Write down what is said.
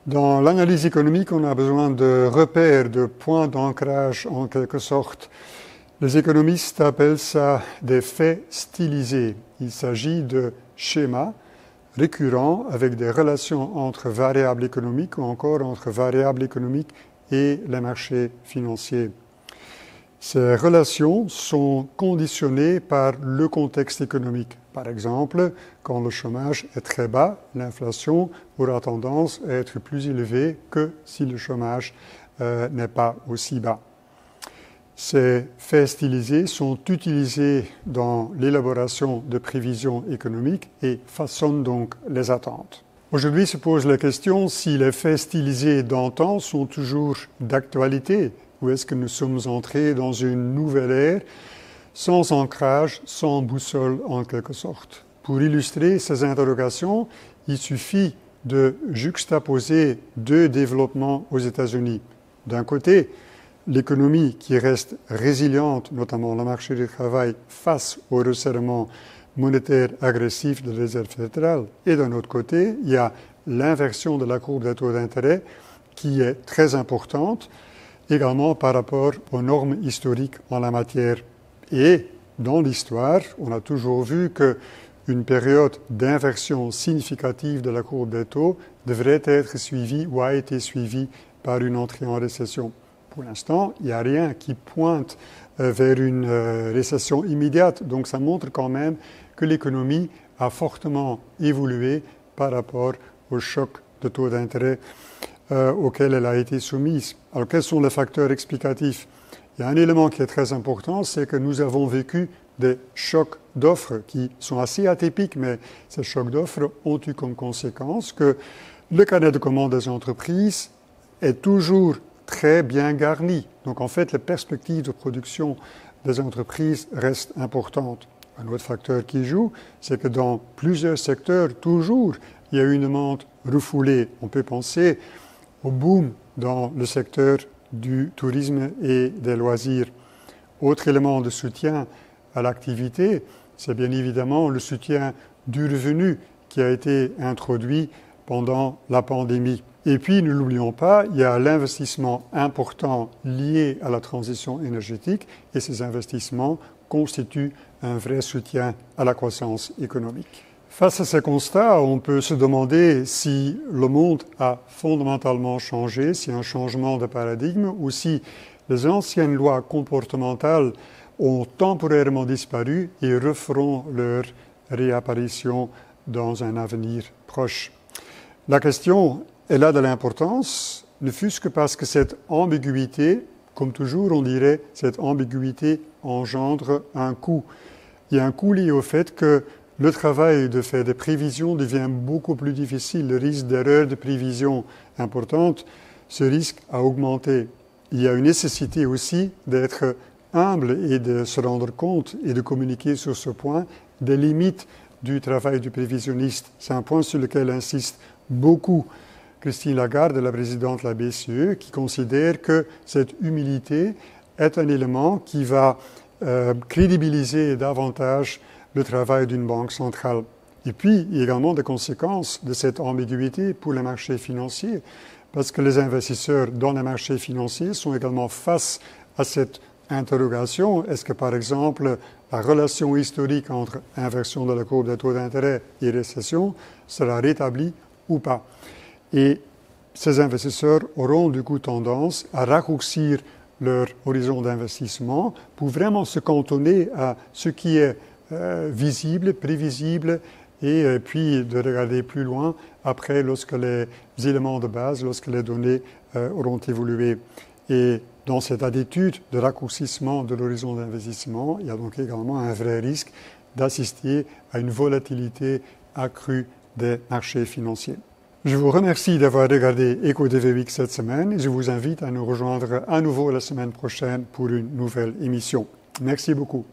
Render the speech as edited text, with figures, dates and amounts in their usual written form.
Dans l'analyse économique, on a besoin de repères, de points d'ancrage en quelque sorte. Les économistes appellent ça des faits stylisés. Il s'agit de schémas récurrents avec des relations entre variables économiques ou encore entre variables économiques et les marchés financiers. Ces relations sont conditionnées par le contexte économique. Par exemple, quand le chômage est très bas, l'inflation aura tendance à être plus élevée que si le chômage n'est pas aussi bas. Ces faits stylisés sont utilisés dans l'élaboration de prévisions économiques et façonnent donc les attentes. Aujourd'hui se pose la question si les faits stylisés d'antan sont toujours d'actualité ou est-ce que nous sommes entrés dans une nouvelle ère sans ancrage, sans boussole en quelque sorte. Pour illustrer ces interrogations, il suffit de juxtaposer deux développements aux États-Unis. D'un côté, l'économie qui reste résiliente, notamment le marché du travail, face au resserrement monétaire agressif de la Réserve fédérale. Et d'un autre côté, il y a l'inversion de la courbe des taux d'intérêt qui est très importante, également par rapport aux normes historiques en la matière. Et dans l'histoire, on a toujours vu qu'une période d'inversion significative de la courbe des taux devrait être suivie ou a été suivie par une entrée en récession. Pour l'instant, il n'y a rien qui pointe vers une récession immédiate. Donc ça montre quand même que l'économie a fortement évolué par rapport au choc de taux d'intérêt auquel elle a été soumise. Alors quels sont les facteurs explicatifs ? Il y a un élément qui est très important, c'est que nous avons vécu des chocs d'offres qui sont assez atypiques, mais ces chocs d'offres ont eu comme conséquence que le carnet de commandes des entreprises est toujours très bien garni. Donc en fait, les perspectives de production des entreprises restent importantes. Un autre facteur qui joue, c'est que dans plusieurs secteurs, toujours, il y a une demande refoulée. On peut penser au boom dans le secteur du tourisme et des loisirs. Autre élément de soutien à l'activité, c'est bien évidemment le soutien du revenu qui a été introduit pendant la pandémie. Et puis, ne l'oublions pas, il y a l'investissement important lié à la transition énergétique et ces investissements constituent un vrai soutien à la croissance économique. Face à ces constats, on peut se demander si le monde a fondamentalement changé, s'il y a un changement de paradigme ou si les anciennes lois comportementales ont temporairement disparu et referont leur réapparition dans un avenir proche. La question elle a de l'importance, ne fût-ce que parce que cette ambiguïté, comme toujours on dirait, cette ambiguïté engendre un coût. Il y a un coût lié au fait que le travail de faire des prévisions devient beaucoup plus difficile. Le risque d'erreur de prévision importante, ce risque a augmenté. Il y a une nécessité aussi d'être humble et de se rendre compte et de communiquer sur ce point des limites du travail du prévisionniste. C'est un point sur lequel insiste beaucoup Christine Lagarde, la présidente de la BCE, qui considère que cette humilité est un élément qui va crédibiliser davantage le travail d'une banque centrale. Et puis, il y a également des conséquences de cette ambiguïté pour les marchés financiers, parce que les investisseurs dans les marchés financiers sont également face à cette interrogation. Est-ce que, par exemple, la relation historique entre inversion de la courbe des taux d'intérêt et récession sera rétablie ou pas? Et ces investisseurs auront du coup tendance à raccourcir leur horizon d'investissement pour vraiment se cantonner à ce qui est visible, prévisible, et puis de regarder plus loin après lorsque les éléments de base, lorsque les données auront évolué. Et dans cette attitude de raccourcissement de l'horizon d'investissement, il y a donc également un vrai risque d'assister à une volatilité accrue des marchés financiers. Je vous remercie d'avoir regardé EcoDV Week cette semaine et je vous invite à nous rejoindre à nouveau la semaine prochaine pour une nouvelle émission. Merci beaucoup.